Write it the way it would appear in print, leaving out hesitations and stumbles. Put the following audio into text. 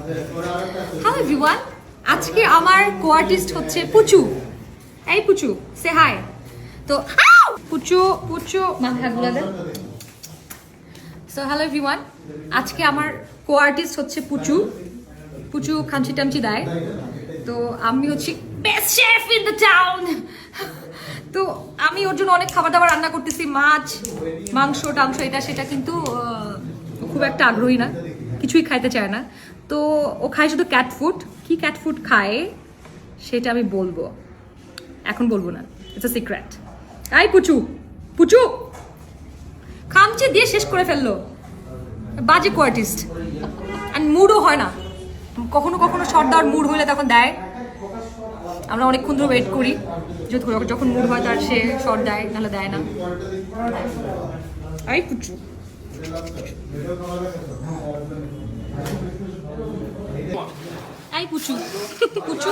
Hello everyone, আজকে আমার কোয়ার্টিস্ট হচ্ছে পুচু। এই পুচু, সে হাই। তো পুচু পুচু মাথা ঘুরা দেন। সো হ্যালো এভরিওয়ান, আজকে আমার কোয়ার্টিস্ট হচ্ছে পুচু। পুচু খামচি টামচি দেয়। তো আমি হচ্ছি best chef in the town. তো আমি ওর জন্য অনেক খাবার দাবার রান্না করতেছি, মাছ মাংস টাংস এটা সেটা, কিন্তু খুব একটা আগ্রহী না, কিছুই খাইতে চায় না। তো ও খায় শুধু ক্যাট ফুড। কি ক্যাট ফুড খায় সেটা আমি বলবো, এখন বলবো না, ইটস আ সিক্রেট। আই পুচু পুচু খামচি দিয়ে শেষ করে ফেললো, বাজে কোয়ার্টিস্ট। অ্যান্ড মুডও হয় না, কখনো কখনো শর্ট দেওয়ার মুড হইলে তখন দেয়। আমরা অনেকক্ষণ ধরে ওয়েট করি, যখন মুড হয় তার সে শর্ট দেয়, নাহলে দেয় না। I Puchu I Puchu Puchu